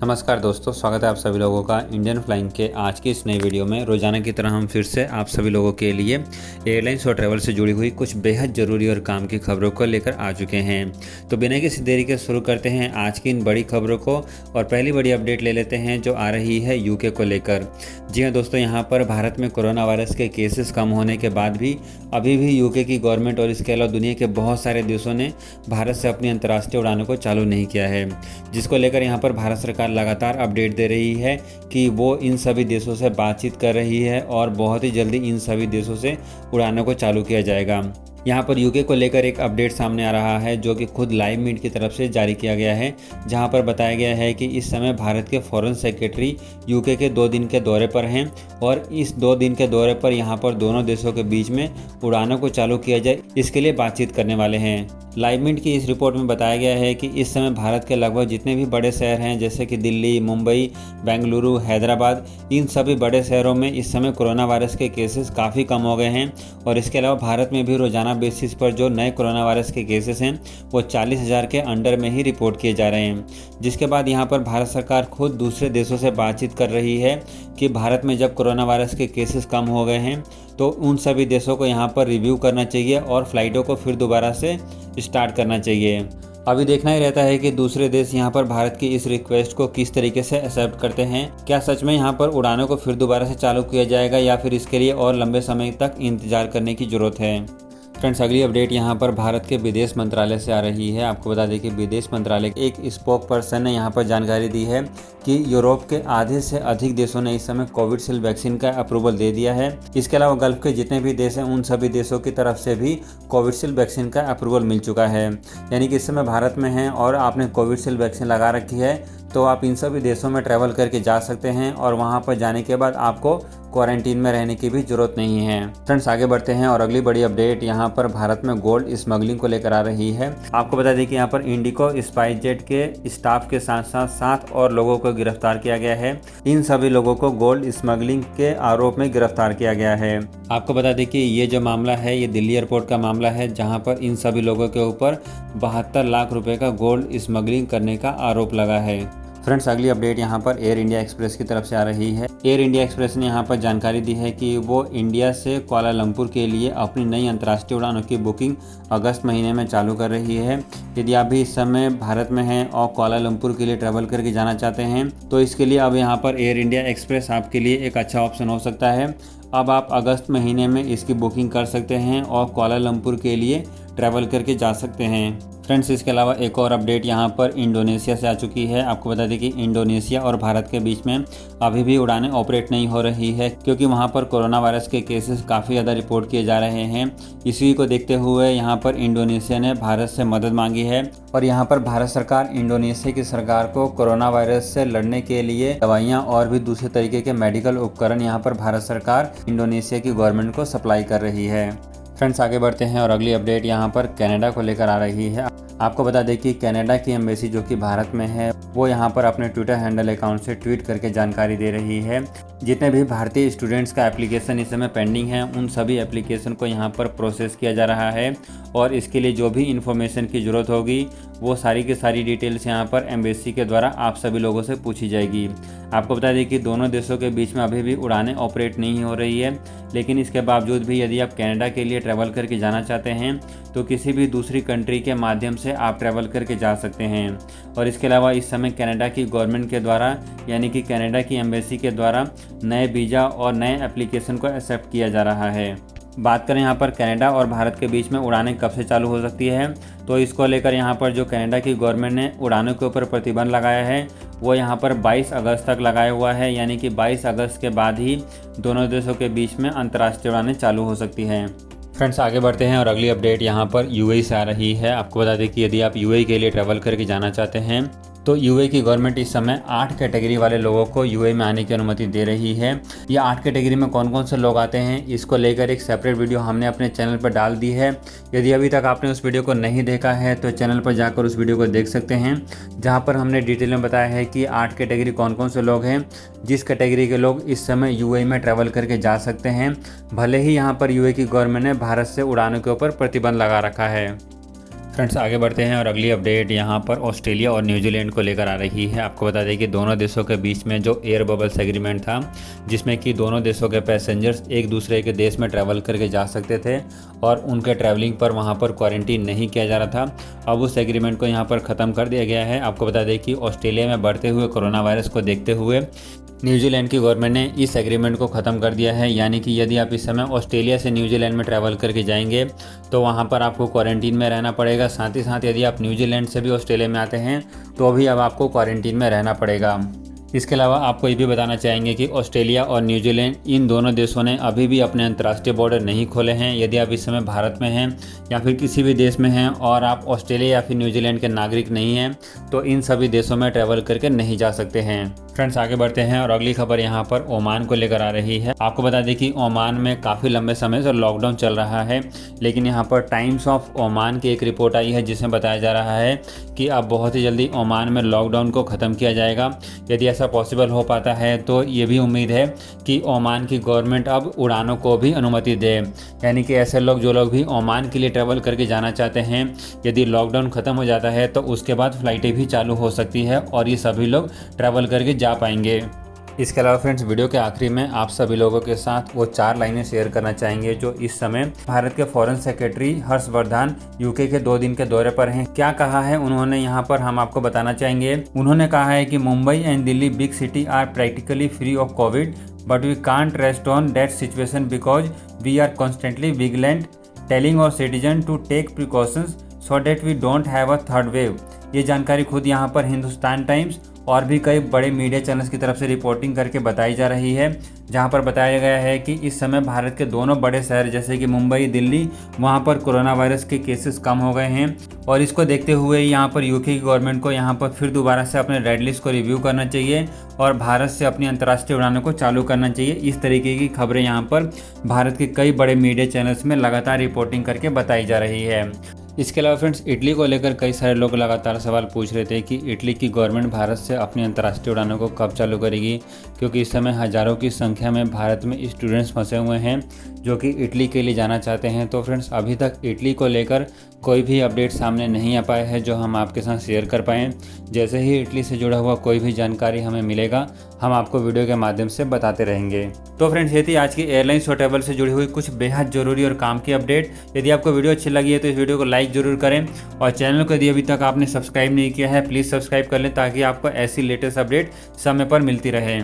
नमस्कार दोस्तों, स्वागत है आप सभी लोगों का इंडियन फ्लाइंग के आज की इस नई वीडियो में। रोजाना की तरह हम फिर से आप सभी लोगों के लिए एयरलाइंस और ट्रैवल से जुड़ी हुई कुछ बेहद ज़रूरी और काम की खबरों को लेकर आ चुके हैं। तो बिना किसी देरी के शुरू करते हैं आज की इन बड़ी खबरों को और पहली बड़ी अपडेट ले लेते हैं जो आ रही है यूके को लेकर। जी हाँ दोस्तों, यहाँ पर भारत में कोरोना वायरस के केसेस कम होने के बाद भी अभी भी यूके की गवर्नमेंट और इसके अलावा दुनिया के बहुत सारे देशों ने भारत से अपनी अंतर्राष्ट्रीय उड़ानों को चालू नहीं किया है, जिसको लेकर यहाँ पर भारत सरकार लगातार अपडेट दे रही है कि वो इन सभी देशों से बातचीत कर रही है और बहुत ही जल्दी इन सभी देशों से उड़ानों को चालू किया जाएगा। यहाँ पर यूके को लेकर एक अपडेट सामने आ रहा है जो कि खुद लाइव मीट की तरफ से जारी किया गया है, जहाँ पर बताया गया है कि इस समय भारत के फॉरेन सेक्रेटरी यूके के 2 दिन के दौरे पर हैं और इस 2 दिन के दौरे पर यहाँ पर दोनों देशों के बीच में उड़ानों को चालू किया जाए, इसके लिए बातचीत करने वाले हैं। लाइव मीट की इस रिपोर्ट में बताया गया है कि इस समय भारत के लगभग जितने भी बड़े शहर हैं जैसे कि दिल्ली, मुंबई, बेंगलुरु, हैदराबाद, इन सभी बड़े शहरों में इस समय कोरोना वायरस के केसेस काफ़ी कम हो गए हैं और इसके अलावा भारत में भी रोजाना बेसिस पर जो नए कोरोना वायरस के केसेस हैं वो 40,000 के अंडर में ही रिपोर्ट किए जा रहे हैं। जिसके बाद यहाँ पर भारत सरकार खुद दूसरे देशों से बातचीत कर रही है कि भारत में जब कोरोना वायरस के केसेस कम हो गए हैं तो उन सभी देशों को यहाँ पर रिव्यू करना चाहिए और फ्लाइटों को फिर दोबारा से स्टार्ट करना चाहिए। अभी देखना ही रहता है कि दूसरे देश यहाँ पर भारत की इस रिक्वेस्ट को किस तरीके से एक्सेप्ट करते हैं। क्या सच में यहाँ पर उड़ानों को फिर दोबारा से चालू किया जाएगा या फिर इसके लिए और लंबे समय तक इंतजार करने की जरूरत है। फ्रेंड्स, अगली अपडेट यहाँ पर भारत के विदेश मंत्रालय से आ रही है। आपको बता दें कि विदेश मंत्रालय के एक स्पोक पर्सन ने यहाँ पर जानकारी दी है कि यूरोप के आधे से अधिक देशों ने इस समय कोविशील्ड वैक्सीन का अप्रूवल दे दिया है। इसके अलावा गल्फ के जितने भी देश हैं उन सभी देशों की तरफ से भी कोविशील्ड वैक्सीन का अप्रूवल मिल चुका है। यानी कि इस समय भारत में हैं और आपने कोविशील्ड वैक्सीन लगा रखी है तो आप इन सभी देशों में ट्रैवल करके जा सकते हैं और वहां पर जाने के बाद आपको क्वारंटीन में रहने की भी जरूरत नहीं है। फ्रेंड्स, आगे बढ़ते हैं और अगली बड़ी अपडेट यहाँ पर भारत में गोल्ड स्मगलिंग को लेकर आ रही है। आपको बता दें कि यहाँ पर इंडिगो स्पाइसजेट के स्टाफ के साथ साथ 7 और लोगों को गिरफ्तार किया गया है। इन सभी लोगों को गोल्ड स्मगलिंग के आरोप में गिरफ्तार किया गया है। आपको बता दें कि ये जो मामला है ये दिल्ली एयरपोर्ट का मामला है, जहाँ पर इन सभी लोगों के ऊपर 72 लाख रुपए का गोल्ड स्मगलिंग करने का आरोप लगा है। फ्रेंड्स, अगली अपडेट यहाँ पर एयर इंडिया एक्सप्रेस की तरफ से आ रही है। एयर इंडिया एक्सप्रेस ने यहाँ पर जानकारी दी है कि वो इंडिया से कुआलालंपुर के लिए अपनी नई अंतर्राष्ट्रीय उड़ानों की बुकिंग अगस्त महीने में चालू कर रही है। यदि आप भी इस समय भारत में हैं और कुआलालंपुर के लिए ट्रैवल करके जाना चाहते हैं तो इसके लिए अब यहाँ पर एयर इंडिया एक्सप्रेस आपके लिए एक अच्छा ऑप्शन हो सकता है। अब आप अगस्त महीने में इसकी बुकिंग कर सकते हैं और कुआलालंपुर के लिए ट्रैवल करके जा सकते हैं। फ्रेंड्स, इसके अलावा एक और अपडेट यहाँ पर इंडोनेशिया से आ चुकी है। आपको बता दें कि इंडोनेशिया और भारत के बीच में अभी भी उड़ानें ऑपरेट नहीं हो रही है क्योंकि वहाँ पर कोरोना वायरस के केसेस काफ़ी ज़्यादा रिपोर्ट किए जा रहे हैं। इसी को देखते हुए यहाँ पर इंडोनेशिया ने भारत से मदद मांगी है और यहाँ पर भारत सरकार इंडोनेशिया की सरकार को कोरोना वायरस से लड़ने के लिए दवाइयाँ और भी दूसरे तरीके के मेडिकल उपकरण यहाँ पर भारत सरकार इंडोनेशिया की गवर्नमेंट को सप्लाई कर रही है। फ्रेंड्स, आगे बढ़ते हैं और अगली अपडेट यहाँ पर कनाडा को लेकर आ रही है। आपको बता दें कि कनाडा की एम्बेसी जो कि भारत में है वो यहाँ पर अपने ट्विटर हैंडल अकाउंट से ट्वीट करके जानकारी दे रही है। जितने भी भारतीय स्टूडेंट्स का एप्लीकेशन इस समय पेंडिंग है उन सभी एप्लीकेशन को यहाँ पर प्रोसेस किया जा रहा है और इसके लिए जो भी इन्फॉर्मेशन की ज़रूरत होगी वो सारी की सारी डिटेल्स यहाँ पर एम्बेसी के द्वारा आप सभी लोगों से पूछी जाएगी। आपको बता दें कि दोनों देशों के बीच में अभी भी उड़ानें ऑपरेट नहीं हो रही है, लेकिन इसके बावजूद भी यदि आप कनाडा के लिए ट्रैवल करके जाना चाहते हैं तो किसी भी दूसरी कंट्री के माध्यम से आप ट्रैवल करके जा सकते हैं। और इसके अलावा इस समय कनाडा की गवर्नमेंट के द्वारा यानी कि कनाडा की एम्बेसी के द्वारा नए वीज़ा और नए एप्लीकेशन को एक्सेप्ट किया जा रहा है। बात करें यहाँ पर कनाडा और भारत के बीच में उड़ानें कब से चालू हो सकती है तो इसको लेकर यहाँ पर जो कनाडा की गवर्नमेंट ने उड़ानों के ऊपर प्रतिबंध लगाया है वो यहाँ पर 22 अगस्त तक लगाया हुआ है। यानी कि 22 अगस्त के बाद ही दोनों देशों के बीच में अंतर्राष्ट्रीय उड़ानें चालू हो सकती हैं। फ्रेंड्स, आगे बढ़ते हैं और अगली अपडेट यहाँ पर यूएई से आ रही है। आपको बता दें कि यदि आप यूएई के लिए ट्रैवल करके जाना चाहते हैं तो यूएई की गवर्नमेंट इस समय 8 कैटेगरी वाले लोगों को यूएई में आने की अनुमति दे रही है। ये 8 कैटेगरी में कौन कौन से लोग आते हैं इसको लेकर एक सेपरेट वीडियो हमने अपने चैनल पर डाल दी है। यदि अभी तक आपने उस वीडियो को नहीं देखा है तो चैनल पर जाकर उस वीडियो को देख सकते हैं, जहाँ पर हमने डिटेल में बताया है कि 8 कैटेगरी कौन कौन से लोग हैं जिस कैटेगरी के लोग इस समय यूएई में ट्रैवल करके जा सकते हैं, भले ही यहाँ पर यूएई की गवर्नमेंट ने भारत से उड़ानों के ऊपर प्रतिबंध लगा रखा है। फ्रेंड्स आगे बढ़ते हैं और अगली अपडेट यहाँ पर ऑस्ट्रेलिया और न्यूजीलैंड को लेकर आ रही है। आपको बता दें कि दोनों देशों के बीच में जो एयर बबल्स एग्रीमेंट था, जिसमें कि दोनों देशों के पैसेंजर्स एक दूसरे के देश में ट्रैवल करके जा सकते थे और उनके ट्रैवलिंग पर वहाँ पर क्वारंटीन नहीं किया जा रहा था, अब उस एग्रीमेंट को यहाँ पर ख़त्म कर दिया गया है। आपको बता दें कि ऑस्ट्रेलिया में बढ़ते हुए कोरोना वायरस को देखते हुए न्यूजीलैंड की गवर्नमेंट ने इस एग्रीमेंट को ख़त्म कर दिया है। यानी कि यदि आप इस समय ऑस्ट्रेलिया से न्यूजीलैंड में ट्रैवल करके जाएंगे तो वहाँ पर आपको क्वारंटीन में रहना पड़ेगा। साथ ही साथ यदि आप न्यूजीलैंड से भी ऑस्ट्रेलिया में आते हैं तो भी अब आपको क्वारंटीन में रहना पड़ेगा। इसके अलावा आपको ये भी बताना चाहेंगे कि ऑस्ट्रेलिया और न्यूजीलैंड इन दोनों देशों ने अभी भी अपने अंतर्राष्ट्रीय बॉर्डर नहीं खोले हैं। यदि आप इस समय भारत में हैं या फिर किसी भी देश में हैं और आप ऑस्ट्रेलिया या फिर न्यूजीलैंड के नागरिक नहीं हैं तो इन सभी देशों में ट्रैवल करके नहीं जा सकते हैं। फ्रेंड्स आगे बढ़ते हैं और अगली खबर यहाँ पर ओमान को लेकर आ रही है। आपको बता दें कि ओमान में काफ़ी लंबे समय से लॉकडाउन चल रहा है, लेकिन यहाँ पर टाइम्स ऑफ ओमान की एक रिपोर्ट आई है जिसमें बताया जा रहा है कि अब बहुत ही जल्दी ओमान में लॉकडाउन को ख़त्म किया जाएगा। यदि ऐसा पॉसिबल हो पाता है तो ये भी उम्मीद है कि ओमान की गवर्नमेंट अब उड़ानों को भी अनुमति दे। यानी कि ऐसे लोग जो लोग भी ओमान के लिए ट्रैवल करके जाना चाहते हैं, यदि लॉकडाउन ख़त्म हो जाता है तो उसके बाद फ़्लाइटें भी चालू हो सकती है और ये सभी लोग ट्रैवल करके जा पाएंगे। इसके अलावा फ्रेंड्स वीडियो के आखिरी में आप सभी लोगों के साथ वो 4 लाइनें शेयर करना चाहेंगे जो इस समय भारत के फॉरेन सेक्रेटरी हर्षवर्धन यूके के 2 दिन के दौरे पर हैं। क्या कहा है उन्होंने यहाँ पर हम आपको बताना चाहेंगे। उन्होंने कहा है कि Mumbai and Delhi big city are practically free of covid but we can't rest on that situation because we are constantly vigilant telling our citizen to take precautions so that we don't have a third wave. ये जानकारी खुद यहाँ पर Hindustan times और भी कई बड़े media channels की तरफ से रिपोर्टिंग करके बताई जा रही है, जहां पर बताया गया है कि इस समय भारत के दोनों बड़े शहर जैसे कि मुंबई, दिल्ली, वहां पर कोरोना वायरस के केसेस कम हो गए हैं और इसको देखते हुए यहां पर यूके की गवर्नमेंट को यहां पर फिर दोबारा से अपने रेड लिस्ट को रिव्यू करना चाहिए और भारत से अपनी अंतर्राष्ट्रीय उड़ानों को चालू करना चाहिए। इस तरीके की खबरें यहाँ पर भारत के कई बड़े मीडिया चैनल्स में लगातार रिपोर्टिंग करके बताई जा रही है। इसके अलावा फ्रेंड्स इटली को लेकर कई सारे लोग लगातार सवाल पूछ रहे थे कि इटली की गवर्नमेंट भारत से अपनी अंतर्राष्ट्रीय उड़ानों को कब चालू करेगी, क्योंकि इस समय हज़ारों की संख्या में भारत में स्टूडेंट्स फंसे हुए हैं जो कि इटली के लिए जाना चाहते हैं। तो फ्रेंड्स अभी तक इटली को लेकर कोई भी अपडेट सामने नहीं आ पाया है जो हम आपके साथ शेयर कर पाएँ। जैसे ही इटली से जुड़ा हुआ कोई भी जानकारी हमें मिलेगा हम आपको वीडियो के माध्यम से बताते रहेंगे। तो फ्रेंड्स ये थी आज की एयरलाइंस और ट्रैवल से जुड़ी हुई कुछ बेहद ज़रूरी और काम की अपडेट। यदि आपको वीडियो अच्छी लगी है तो इस वीडियो को लाइक ज़रूर करें और चैनल को यदि अभी तक आपने सब्सक्राइब नहीं किया है प्लीज़ सब्सक्राइब कर लें ताकि आपको ऐसी लेटेस्ट अपडेट समय पर मिलती रहे।